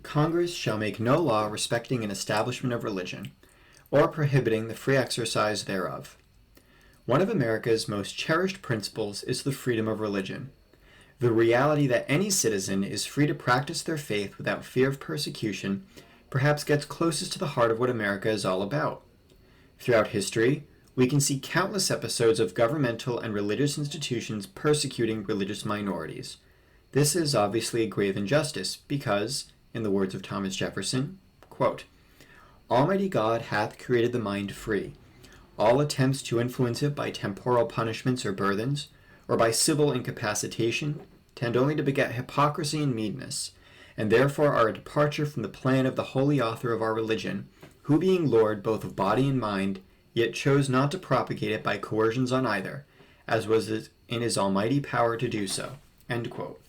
Congress shall make no law respecting an establishment of religion, or prohibiting the free exercise thereof. One of America's most cherished principles is the freedom of religion. The reality that any citizen is free to practice their faith without fear of persecution perhaps gets closest to the heart of what America is all about. Throughout history, we can see countless episodes of governmental and religious institutions persecuting religious minorities. This is obviously a grave injustice because, in the words of Thomas Jefferson, quote, "Almighty God hath created the mind free. All attempts to influence it by temporal punishments or burthens, or by civil incapacitation, tend only to beget hypocrisy and meanness, and therefore are a departure from the plan of the holy author of our religion, who being Lord both of body and mind, yet chose not to propagate it by coercions on either, as was in his almighty power to do so." End quote.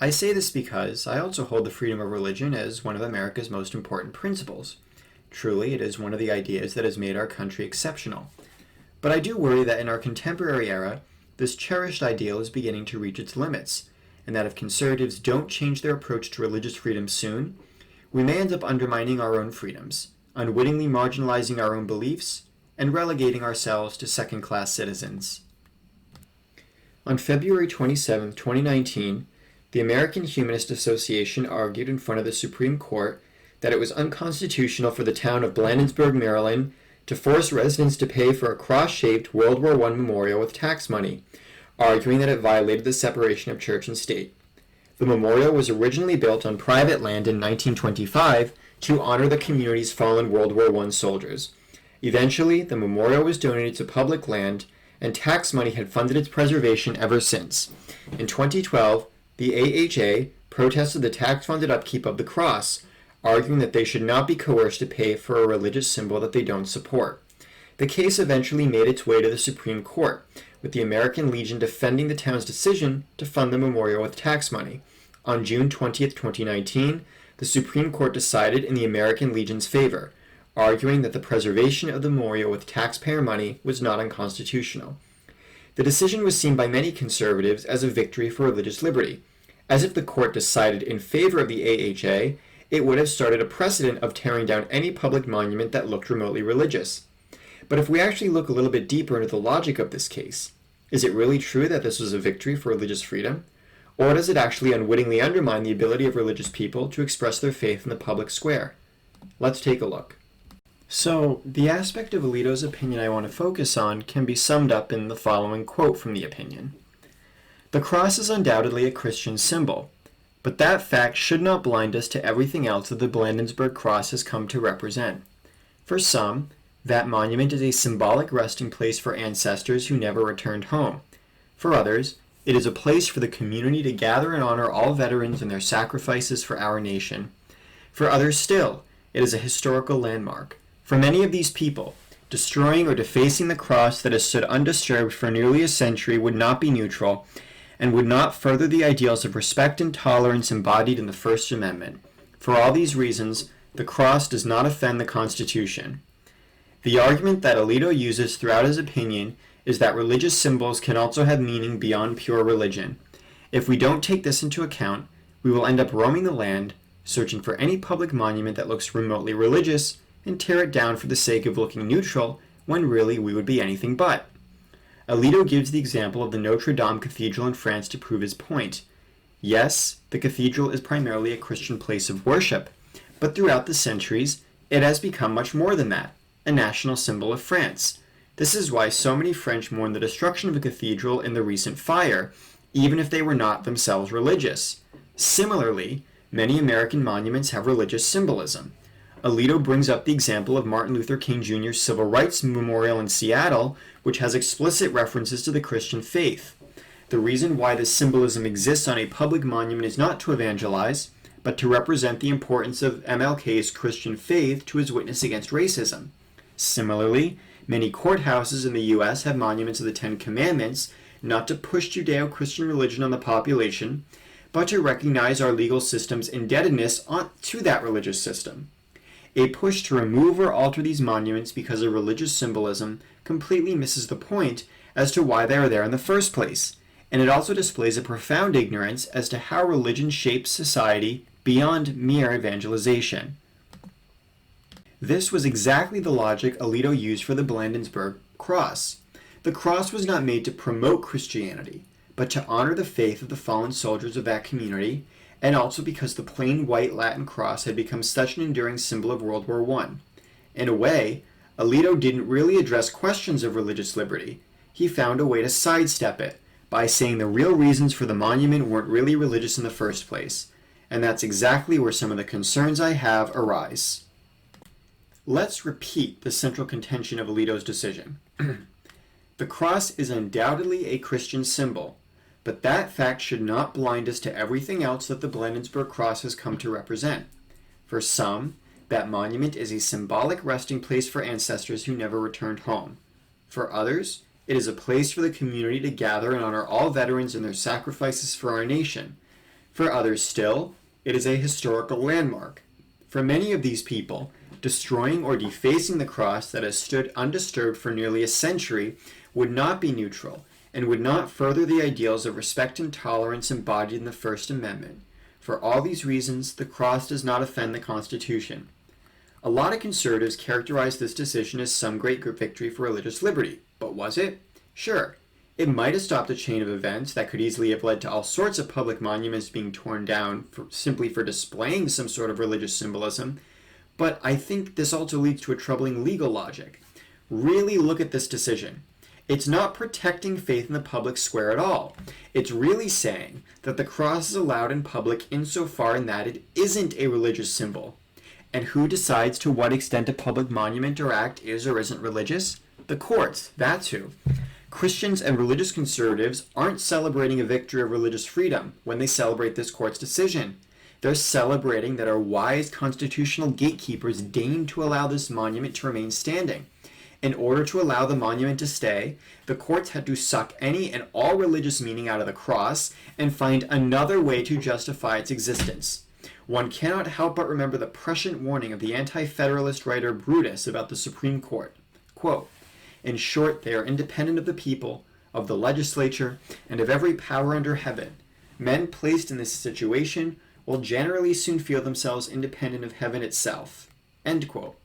I say this because I also hold the freedom of religion as one of America's most important principles. Truly, it is one of the ideas that has made our country exceptional. But I do worry that in our contemporary era, this cherished ideal is beginning to reach its limits, and that if conservatives don't change their approach to religious freedom soon, we may end up undermining our own freedoms, unwittingly marginalizing our own beliefs, and relegating ourselves to second-class citizens. On February 27, 2019, the American Humanist Association argued in front of the Supreme Court that it was unconstitutional for the town of Bladensburg, Maryland, to force residents to pay for a cross-shaped World War I memorial with tax money, arguing that it violated the separation of church and state. The memorial was originally built on private land in 1925 to honor the community's fallen World War I soldiers. Eventually, the memorial was donated to public land, and tax money had funded its preservation ever since. In 2012, the AHA protested the tax-funded upkeep of the cross, arguing that they should not be coerced to pay for a religious symbol that they don't support. The case eventually made its way to the Supreme Court, with the American Legion defending the town's decision to fund the memorial with tax money. On June 20, 2019, the Supreme Court decided in the American Legion's favor, arguing that the preservation of the memorial with taxpayer money was not unconstitutional. The decision was seen by many conservatives as a victory for religious liberty. As if the court decided in favor of the AHA, it would have started a precedent of tearing down any public monument that looked remotely religious. But if we actually look a little bit deeper into the logic of this case, is it really true that this was a victory for religious freedom? Or does it actually unwittingly undermine the ability of religious people to express their faith in the public square? Let's take a look. So, the aspect of Alito's opinion I want to focus on can be summed up in the following quote from the opinion. "The cross is undoubtedly a Christian symbol, but that fact should not blind us to everything else that the Bladensburg cross has come to represent. For some, that monument is a symbolic resting place for ancestors who never returned home. For others, it is a place for the community to gather and honor all veterans and their sacrifices for our nation. For others still, it is a historical landmark. For many of these people, destroying or defacing the cross that has stood undisturbed for nearly a century would not be neutral, and would not further the ideals of respect and tolerance embodied in the First Amendment. For all these reasons, the cross does not offend the Constitution." The argument that Alito uses throughout his opinion is that religious symbols can also have meaning beyond pure religion. If we don't take this into account, we will end up roaming the land, searching for any public monument that looks remotely religious, and tear it down for the sake of looking neutral, when really we would be anything but. Alito gives the example of the Notre Dame Cathedral in France to prove his point. Yes, the cathedral is primarily a Christian place of worship, but throughout the centuries, it has become much more than that, a national symbol of France. This is why so many French mourn the destruction of a cathedral in the recent fire, even if they were not themselves religious. Similarly, many American monuments have religious symbolism. Alito brings up the example of Martin Luther King Jr.'s Civil Rights Memorial in Seattle, which has explicit references to the Christian faith. The reason why this symbolism exists on a public monument is not to evangelize, but to represent the importance of MLK's Christian faith to his witness against racism. Similarly, many courthouses in the U.S. have monuments of the Ten Commandments, not to push Judeo-Christian religion on the population, but to recognize our legal system's indebtedness to that religious system. A push to remove or alter these monuments because of religious symbolism completely misses the point as to why they are there in the first place, and it also displays a profound ignorance as to how religion shapes society beyond mere evangelization. This was exactly the logic Alito used for the Bladensburg Cross. The cross was not made to promote Christianity, but to honor the faith of the fallen soldiers of that community, and also because the plain white Latin cross had become such an enduring symbol of World War I. In a way, Alito didn't really address questions of religious liberty. He found a way to sidestep it by saying the real reasons for the monument weren't really religious in the first place, and that's exactly where some of the concerns I have arise. Let's repeat the central contention of Alito's decision. The cross is undoubtedly a Christian symbol, but that fact should not blind us to everything else that the Bladensburg Cross has come to represent. For some, that monument is a symbolic resting place for ancestors who never returned home. For others, it is a place for the community to gather and honor all veterans and their sacrifices for our nation. For others still, it is a historical landmark. For many of these people, destroying or defacing the cross that has stood undisturbed for nearly a century would not be neutral and would not further the ideals of respect and tolerance embodied in the First Amendment. For all these reasons, the cross does not offend the Constitution. A lot of conservatives characterize this decision as some great victory for religious liberty, but was it? Sure. It might have stopped a chain of events that could easily have led to all sorts of public monuments being torn down simply for displaying some sort of religious symbolism, but I think this also leads to a troubling legal logic. Really look at this decision. It's not protecting faith in the public square at all. It's really saying that the cross is allowed in public insofar in that it isn't a religious symbol. And who decides to what extent a public monument or act is or isn't religious? The courts, that's who. Christians and religious conservatives aren't celebrating a victory of religious freedom when they celebrate this court's decision. They're celebrating that our wise constitutional gatekeepers deigned to allow this monument to remain standing. In order to allow the monument to stay, the courts had to suck any and all religious meaning out of the cross and find another way to justify its existence. One cannot help but remember the prescient warning of the anti-federalist writer Brutus about the Supreme Court. Quote, "In short, they are independent of the people, of the legislature, and of every power under heaven. Men placed in this situation will generally soon feel themselves independent of heaven itself." End quote.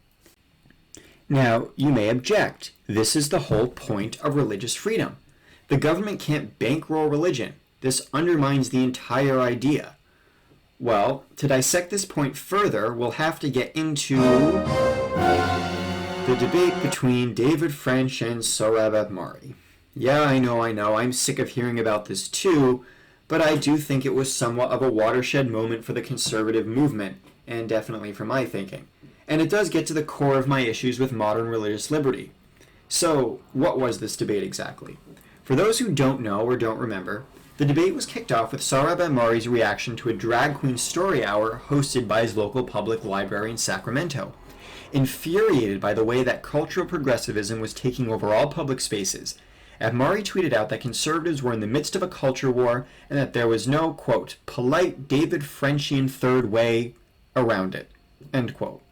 Now, you may object. This is the whole point of religious freedom. The government can't bankroll religion. This undermines the entire idea. Well, to dissect this point further, we'll have to get into the debate between David French and Sohrab Ahmari. Yeah, I know, I'm sick of hearing about this too, but I do think it was somewhat of a watershed moment for the conservative movement, and definitely for my thinking. And it does get to the core of my issues with modern religious liberty. So, what was this debate exactly? For those who don't know or don't remember, the debate was kicked off with Sohrab Ahmari's reaction to a drag queen story hour hosted by his local public library in Sacramento. Infuriated by the way that cultural progressivism was taking over all public spaces, Ahmari tweeted out that conservatives were in the midst of a culture war and that there was no, quote, polite David Frenchian third way around it, end quote.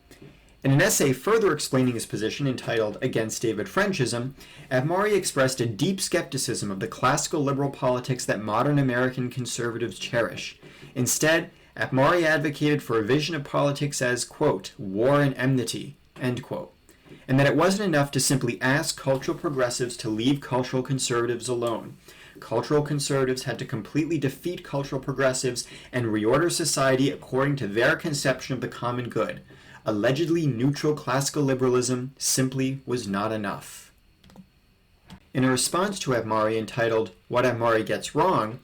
In an essay further explaining his position entitled Against David Frenchism, Ahmari expressed a deep skepticism of the classical liberal politics that modern American conservatives cherish. Instead, Ahmari advocated for a vision of politics as, quote, war and enmity, end quote, and that it wasn't enough to simply ask cultural progressives to leave cultural conservatives alone. Cultural conservatives had to completely defeat cultural progressives and reorder society according to their conception of the common good. Allegedly neutral classical liberalism simply was not enough. In a response to Ahmari entitled What Ahmari Gets Wrong,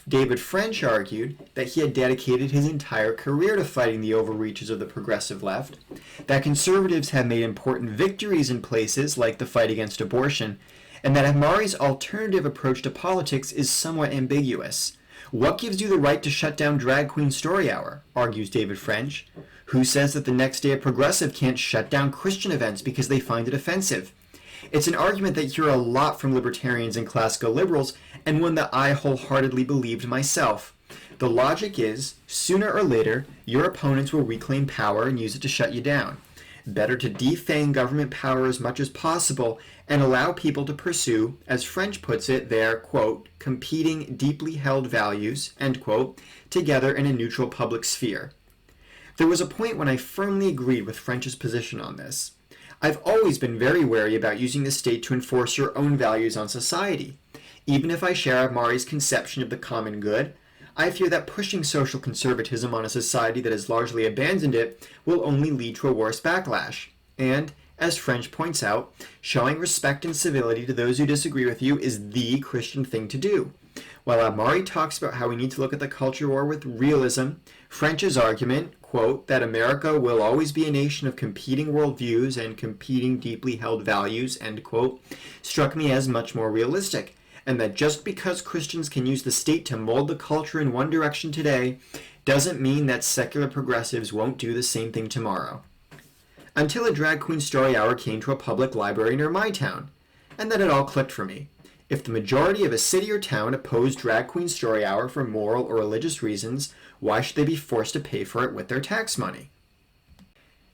David French argued that he had dedicated his entire career to fighting the overreaches of the progressive left, that conservatives have made important victories in places like the fight against abortion, and that Ahmari's alternative approach to politics is somewhat ambiguous. What gives you the right to shut down Drag Queen Story Hour, argues David French. Who says that the Next Day Progressive can't shut down Christian events because they find it offensive? It's an argument that you hear a lot from libertarians and classical liberals, and one that I wholeheartedly believed myself. The logic is, sooner or later, your opponents will reclaim power and use it to shut you down. Better to defang government power as much as possible and allow people to pursue, as French puts it, their, quote, competing deeply held values, end quote, together in a neutral public sphere. There was a point when I firmly agreed with French's position on this. I've always been very wary about using the state to enforce your own values on society. Even if I share Amari's conception of the common good, I fear that pushing social conservatism on a society that has largely abandoned it will only lead to a worse backlash. And, as French points out, showing respect and civility to those who disagree with you is the Christian thing to do. While Amari talks about how we need to look at the culture war with realism, French's argument, quote, that America will always be a nation of competing worldviews and competing deeply held values, end quote, struck me as much more realistic, and that just because Christians can use the state to mold the culture in one direction today doesn't mean that secular progressives won't do the same thing tomorrow. Until a drag queen story hour came to a public library near my town, and then it all clicked for me. If the majority of a city or town opposed drag queen story hour for moral or religious reasons, why should they be forced to pay for it with their tax money?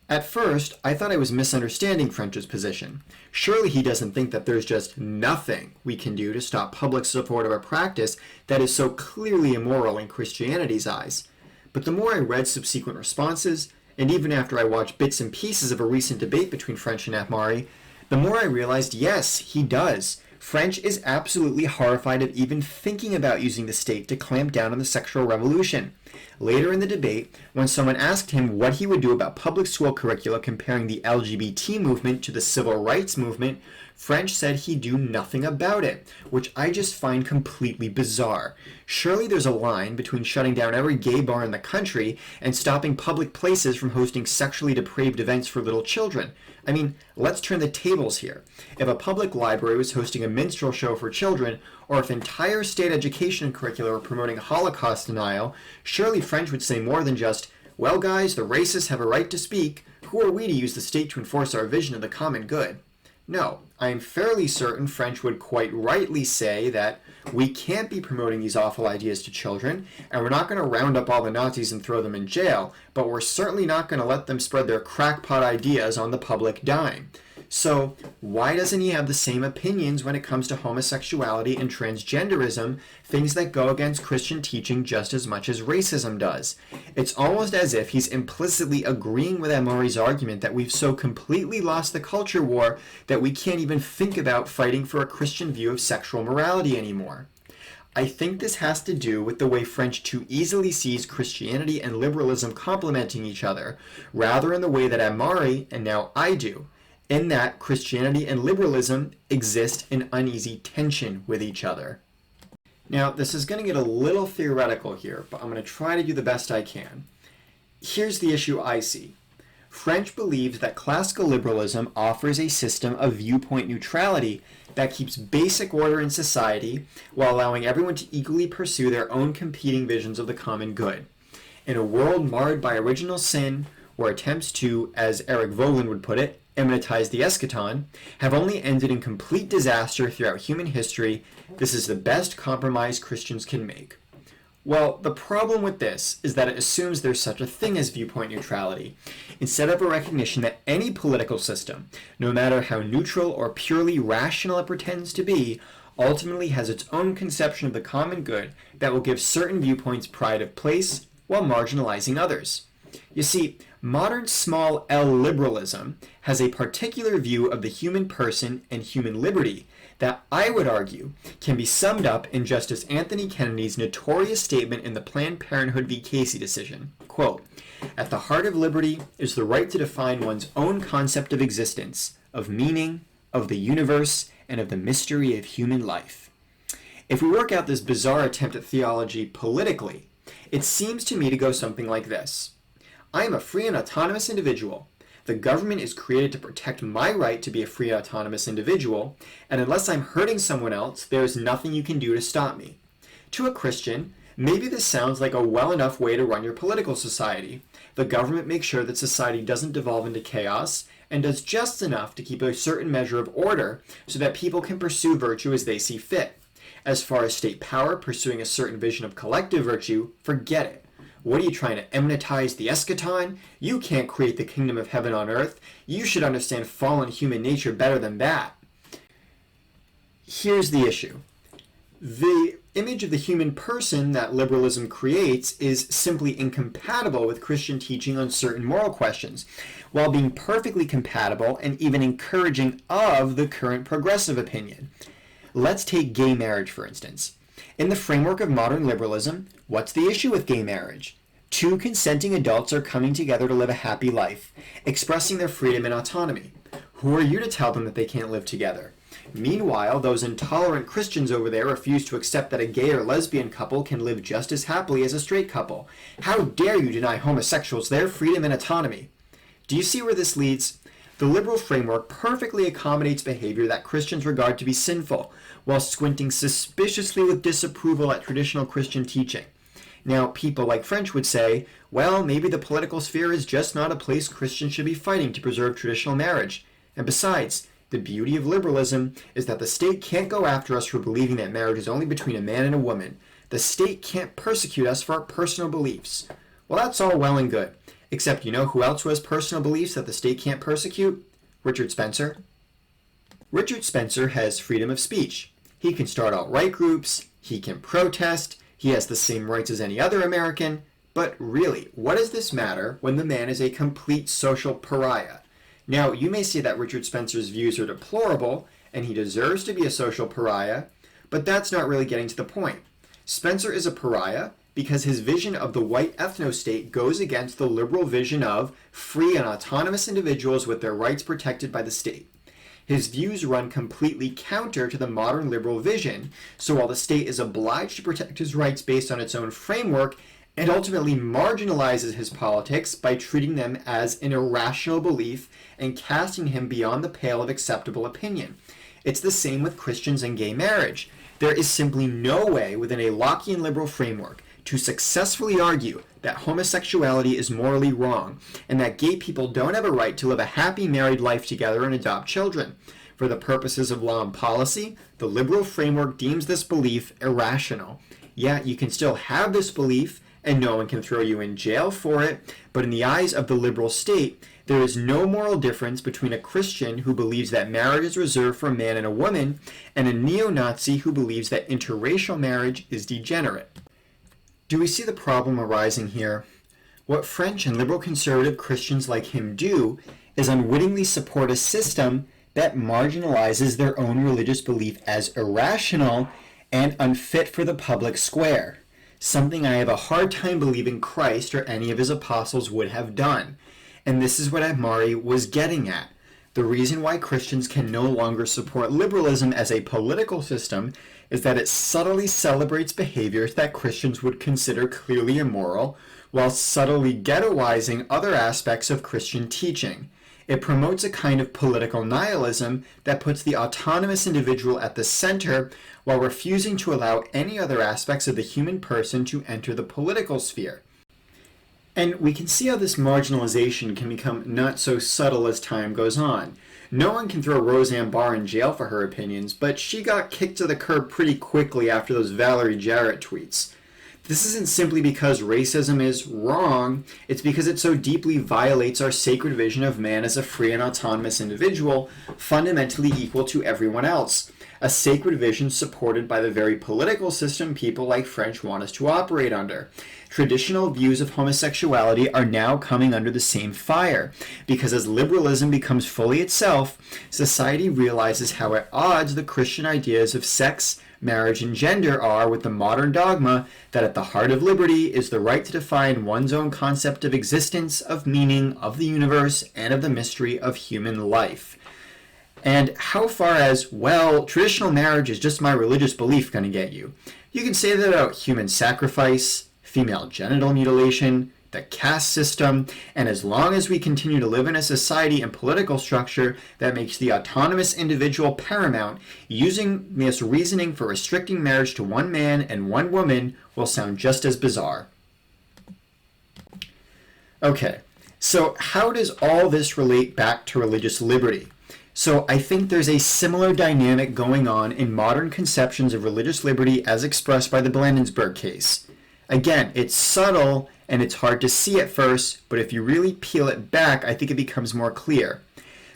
At first, I thought I was misunderstanding French's position. Surely he doesn't think that there's just nothing we can do to stop public support of a practice that is so clearly immoral in Christianity's eyes. But the more I read subsequent responses, and even after I watched bits and pieces of a recent debate between French and Amari, the more I realized, yes, he does. French is absolutely horrified at even thinking about using the state to clamp down on the sexual revolution. Later in the debate, when someone asked him what he would do about public school curricula comparing the LGBT movement to the civil rights movement, French said he'd do nothing about it, which I just find completely bizarre. Surely there's a line between shutting down every gay bar in the country and stopping public places from hosting sexually depraved events for little children. I mean, let's turn the tables here. If a public library was hosting a minstrel show for children, or if entire state education curricula were promoting Holocaust denial, surely French would say more than just, well guys, the racists have a right to speak. Who are we to use the state to enforce our vision of the common good? No, I am fairly certain French would quite rightly say that we can't be promoting these awful ideas to children, and we're not going to round up all the Nazis and throw them in jail, but we're certainly not going to let them spread their crackpot ideas on the public dime. So why doesn't he have the same opinions when it comes to homosexuality and transgenderism, things that go against Christian teaching just as much as racism does? It's almost as if he's implicitly agreeing with Amari's argument that we've so completely lost the culture war that we can't even think about fighting for a Christian view of sexual morality anymore. I think this has to do with the way French too easily sees Christianity and liberalism complementing each other, rather in the way that Amari, and now I do, in that Christianity and liberalism exist in uneasy tension with each other. Now, this is going to get a little theoretical here, but I'm going to try to do the best I can. Here's the issue I see. French believes that classical liberalism offers a system of viewpoint neutrality that keeps basic order in society while allowing everyone to equally pursue their own competing visions of the common good. In a world marred by original sin, where attempts to, as Eric Voegelin would put it, immanentize the eschaton, have only ended in complete disaster throughout human history, this is the best compromise Christians can make. Well, the problem with this is that it assumes there's such a thing as viewpoint neutrality, instead of a recognition that any political system, no matter how neutral or purely rational it pretends to be, ultimately has its own conception of the common good that will give certain viewpoints pride of place while marginalizing others. You see, modern small L liberalism has a particular view of the human person and human liberty that I would argue can be summed up in Justice Anthony Kennedy's notorious statement in the Planned Parenthood v. Casey decision. Quote, "At the heart of liberty is the right to define one's own concept of existence, of meaning, of the universe, and of the mystery of human life." If we work out this bizarre attempt at theology politically, it seems to me to go something like this. I am a free and autonomous individual. The government is created to protect my right to be a free and autonomous individual, and unless I'm hurting someone else, there is nothing you can do to stop me. To a Christian, maybe this sounds like a well enough way to run your political society. The government makes sure that society doesn't devolve into chaos, and does just enough to keep a certain measure of order so that people can pursue virtue as they see fit. As far as state power pursuing a certain vision of collective virtue, forget it. What are you trying to immanentize the eschaton? You can't create the kingdom of heaven on earth. You should understand fallen human nature better than that. Here's the issue. The image of the human person that liberalism creates is simply incompatible with Christian teaching on certain moral questions, while being perfectly compatible and even encouraging of the current progressive opinion. Let's take gay marriage, for instance. In the framework of modern liberalism, what's the issue with gay marriage? Two consenting adults are coming together to live a happy life, expressing their freedom and autonomy. Who are you to tell them that they can't live together? Meanwhile, those intolerant Christians over there refuse to accept that a gay or lesbian couple can live just as happily as a straight couple. How dare you deny homosexuals their freedom and autonomy? Do you see where this leads? The liberal framework perfectly accommodates behavior that Christians regard to be sinful, while squinting suspiciously with disapproval at traditional Christian teaching. Now, people like French would say, well, maybe the political sphere is just not a place Christians should be fighting to preserve traditional marriage. And besides, the beauty of liberalism is that the state can't go after us for believing that marriage is only between a man and a woman. The state can't persecute us for our personal beliefs. Well, that's all well and good. Except you know who else has personal beliefs that the state can't persecute? Richard Spencer. Richard Spencer has freedom of speech. He can start alt-right groups, he can protest, he has the same rights as any other American, but really, what does this matter when the man is a complete social pariah? Now, you may say that Richard Spencer's views are deplorable, and he deserves to be a social pariah, but that's not really getting to the point. Spencer is a pariah because his vision of the white ethno-state goes against the liberal vision of free and autonomous individuals with their rights protected by the state. His views run completely counter to the modern liberal vision, so while the state is obliged to protect his rights based on its own framework, it ultimately marginalizes his politics by treating them as an irrational belief and casting him beyond the pale of acceptable opinion. It's the same with Christians and gay marriage. There is simply no way within a Lockean liberal framework to successfully argue that homosexuality is morally wrong and that gay people don't have a right to live a happy married life together and adopt children. For the purposes of law and policy, the liberal framework deems this belief irrational. Yet you can still have this belief and no one can throw you in jail for it, but in the eyes of the liberal state, there is no moral difference between a Christian who believes that marriage is reserved for a man and a woman and a neo-Nazi who believes that interracial marriage is degenerate. Do we see the problem arising here? What French and liberal conservative Christians like him do is unwittingly support a system that marginalizes their own religious belief as irrational and unfit for the public square, something I have a hard time believing Christ or any of his apostles would have done. And this is what Amari was getting at. The reason why Christians can no longer support liberalism as a political system is that it subtly celebrates behaviors that Christians would consider clearly immoral, while subtly ghettoizing other aspects of Christian teaching. It promotes a kind of political nihilism that puts the autonomous individual at the center, while refusing to allow any other aspects of the human person to enter the political sphere. And we can see how this marginalization can become not so subtle as time goes on. No one can throw Roseanne Barr in jail for her opinions, but she got kicked to the curb pretty quickly after those Valerie Jarrett tweets. This isn't simply because racism is wrong, it's because it so deeply violates our sacred vision of man as a free and autonomous individual, fundamentally equal to everyone else. A sacred vision supported by the very political system people like French want us to operate under. Traditional views of homosexuality are now coming under the same fire, because as liberalism becomes fully itself, society realizes how at odds the Christian ideas of sex, marriage, and gender are with the modern dogma that at the heart of liberty is the right to define one's own concept of existence, of meaning, of the universe, and of the mystery of human life. And how far as, well, traditional marriage is just my religious belief going to get you? You can say that about human sacrifice, female genital mutilation, the caste system, and as long as we continue to live in a society and political structure that makes the autonomous individual paramount, using this reasoning for restricting marriage to one man and one woman will sound just as bizarre. Okay, so how does all this relate back to religious liberty? So I think there's a similar dynamic going on in modern conceptions of religious liberty as expressed by the Blandensburg case. Again, it's subtle and it's hard to see at first, but if you really peel it back, I think it becomes more clear.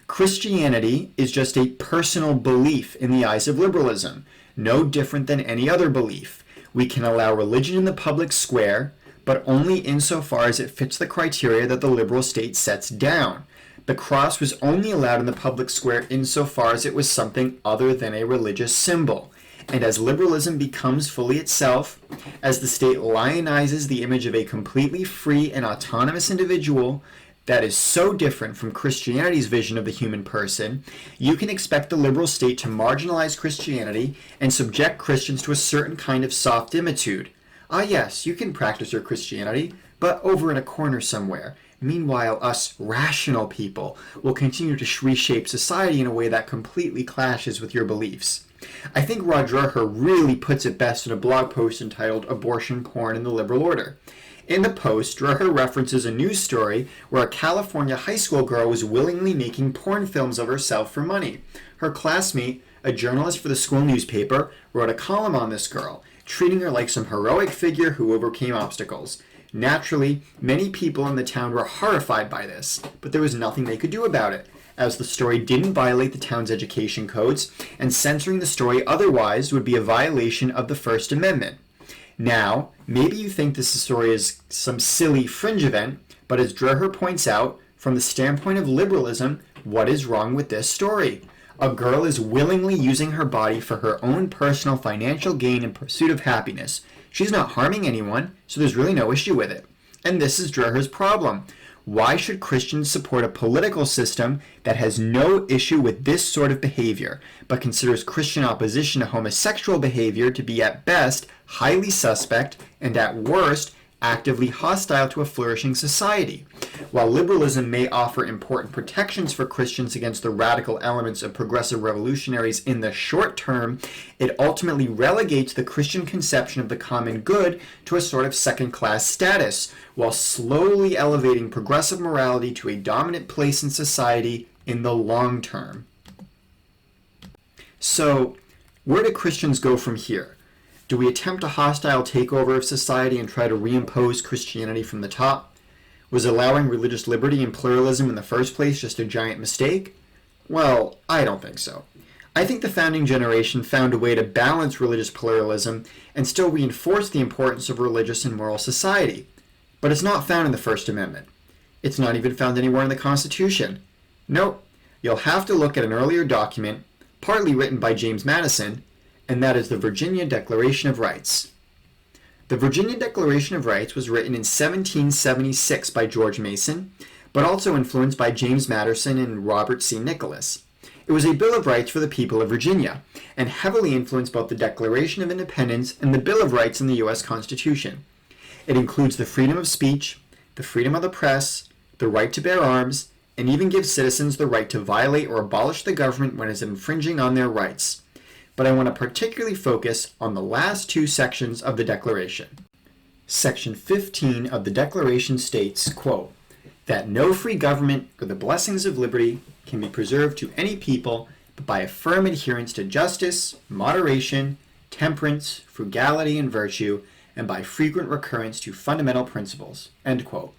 Christianity is just a personal belief in the eyes of liberalism. no different than any other belief. We can allow religion in the public square, but only insofar as it fits the criteria that the liberal state sets down. The cross was only allowed in the public square insofar as it was something other than a religious symbol. And as liberalism becomes fully itself, as the state lionizes the image of a completely free and autonomous individual that is so different from Christianity's vision of the human person, you can expect the liberal state to marginalize Christianity and subject Christians to a certain kind of soft imitude. Ah yes, you can practice your Christianity, but over in a corner somewhere. Meanwhile, us rational people will continue to reshape society in a way that completely clashes with your beliefs. I think Rod Dreher really puts it best in a blog post entitled Abortion Porn in the Liberal Order. In the post, Dreher references a news story where a California high school girl was willingly making porn films of herself for money. Her classmate, a journalist for the school newspaper, wrote a column on this girl, treating her like some heroic figure who overcame obstacles. Naturally, many people in the town were horrified by this, but there was nothing they could do about it, as the story didn't violate the town's education codes, and censoring the story otherwise would be a violation of the First Amendment. Now, maybe you think this story is some silly fringe event, but as Dreher points out, from the standpoint of liberalism, what is wrong with this story? A girl is willingly using her body for her own personal financial gain in pursuit of happiness. She's not harming anyone, so there's really no issue with it. And this is Dreher's problem. Why should Christians support a political system that has no issue with this sort of behavior, but considers Christian opposition to homosexual behavior to be at best highly suspect and at worst actively hostile to a flourishing society? While liberalism may offer important protections for Christians against the radical elements of progressive revolutionaries in the short term, it ultimately relegates the Christian conception of the common good to a sort of second-class status, while slowly elevating progressive morality to a dominant place in society in the long term. So, where do Christians go from here? Do we attempt a hostile takeover of society and try to reimpose Christianity from the top? Was allowing religious liberty and pluralism in the first place just a giant mistake? Well, I don't think so. I think the founding generation found a way to balance religious pluralism and still reinforce the importance of religious and moral society. But it's not found in the First Amendment. It's not even found anywhere in the Constitution. Nope. You'll have to look at an earlier document, partly written by James Madison, and that is the Virginia Declaration of Rights. The Virginia Declaration of Rights was written in 1776 by George Mason, but also influenced by James Madison and Robert C. Nicholas. It was a Bill of Rights for the people of Virginia, and heavily influenced both the Declaration of Independence and the Bill of Rights in the U.S. Constitution. It includes the freedom of speech, the freedom of the press, the right to bear arms, and even gives citizens the right to violate or abolish the government when it is infringing on their rights. But I want to particularly focus on the last two sections of the Declaration. Section 15 of the Declaration states, quote, that no free government or the blessings of liberty can be preserved to any people but by a firm adherence to justice, moderation, temperance, frugality, and virtue, and by frequent recurrence to fundamental principles, end quote.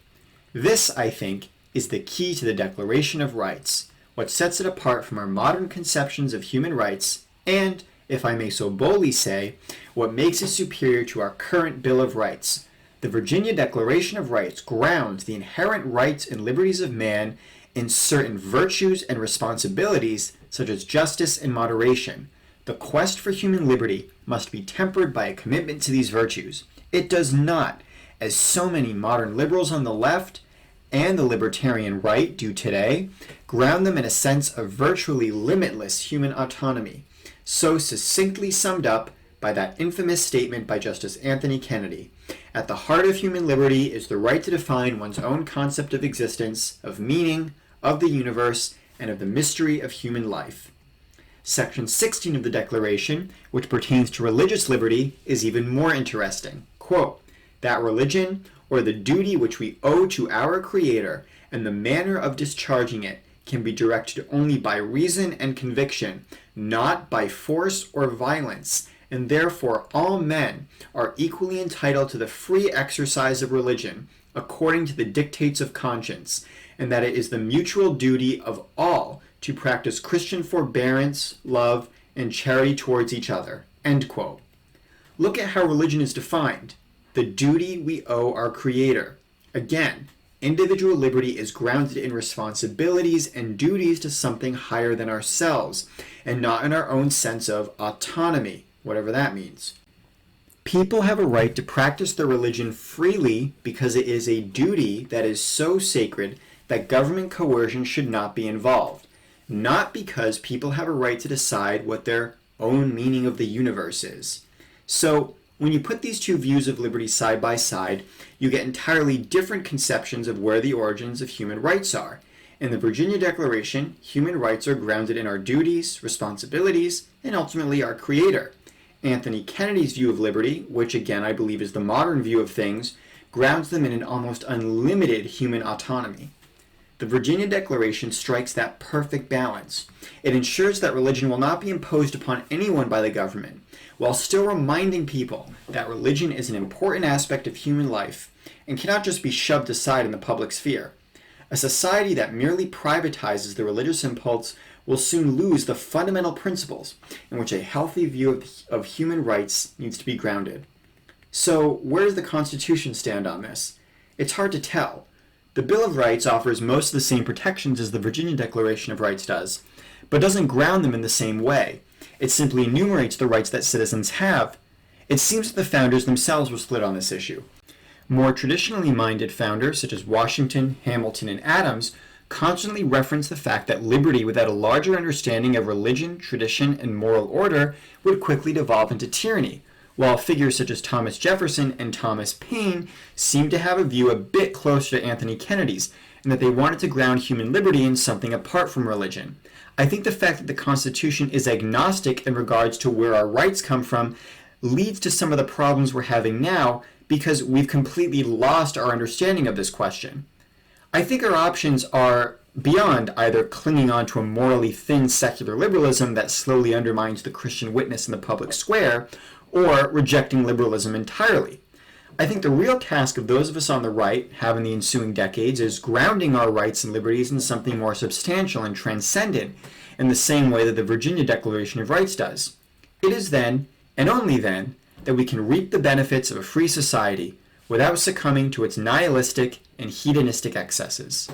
This, I think, is the key to the Declaration of Rights, what sets it apart from our modern conceptions of human rights, and, if I may so boldly say, what makes it superior to our current Bill of Rights. The Virginia Declaration of Rights grounds the inherent rights and liberties of man in certain virtues and responsibilities such as justice and moderation. The quest for human liberty must be tempered by a commitment to these virtues. It does not, as so many modern liberals on the left and the libertarian right do today, ground them in a sense of virtually limitless human autonomy, so succinctly summed up by that infamous statement by Justice Anthony Kennedy. At the heart of human liberty is the right to define one's own concept of existence, of meaning, of the universe, and of the mystery of human life. Section 16 of the Declaration, which pertains to religious liberty, is even more interesting. Quote, that religion, or the duty which we owe to our Creator, and the manner of discharging it, can be directed only by reason and conviction, not by force or violence, and therefore all men are equally entitled to the free exercise of religion, according to the dictates of conscience, and that it is the mutual duty of all to practice Christian forbearance, love, and charity towards each other, End quote. Look at how religion is defined. The duty we owe our Creator. Again, individual liberty is grounded in responsibilities and duties to something higher than ourselves, and not in our own sense of autonomy, whatever that means. People have a right to practice their religion freely because it is a duty that is so sacred that government coercion should not be involved, not because people have a right to decide what their own meaning of the universe is. So, when you put these two views of liberty side by side, you get entirely different conceptions of where the origins of human rights are. In the Virginia Declaration, human rights are grounded in our duties, responsibilities, and ultimately our Creator. Anthony Kennedy's view of liberty, which again I believe is the modern view of things, grounds them in an almost unlimited human autonomy. The Virginia Declaration strikes that perfect balance. It ensures that religion will not be imposed upon anyone by the government, while still reminding people that religion is an important aspect of human life and cannot just be shoved aside in the public sphere. A society that merely privatizes the religious impulse will soon lose the fundamental principles in which a healthy view of human rights needs to be grounded. So, where does the Constitution stand on this? It's hard to tell. The Bill of Rights offers most of the same protections as the Virginia Declaration of Rights does, but doesn't ground them in the same way. It simply enumerates the rights that citizens have. It seems that the founders themselves were split on this issue. More traditionally minded founders, such as Washington, Hamilton, and Adams, constantly reference the fact that liberty without a larger understanding of religion, tradition, and moral order would quickly devolve into tyranny, while figures such as Thomas Jefferson and Thomas Paine seem to have a view a bit closer to Anthony Kennedy's, and that they wanted to ground human liberty in something apart from religion. I think the fact that the Constitution is agnostic in regards to where our rights come from leads to some of the problems we're having now because we've completely lost our understanding of this question. I think our options are beyond either clinging on to a morally thin secular liberalism that slowly undermines the Christian witness in the public square, or rejecting liberalism entirely. I think the real task of those of us on the right have in the ensuing decades is grounding our rights and liberties in something more substantial and transcendent in the same way that the Virginia Declaration of Rights does. It is then, and only then, that we can reap the benefits of a free society without succumbing to its nihilistic and hedonistic excesses.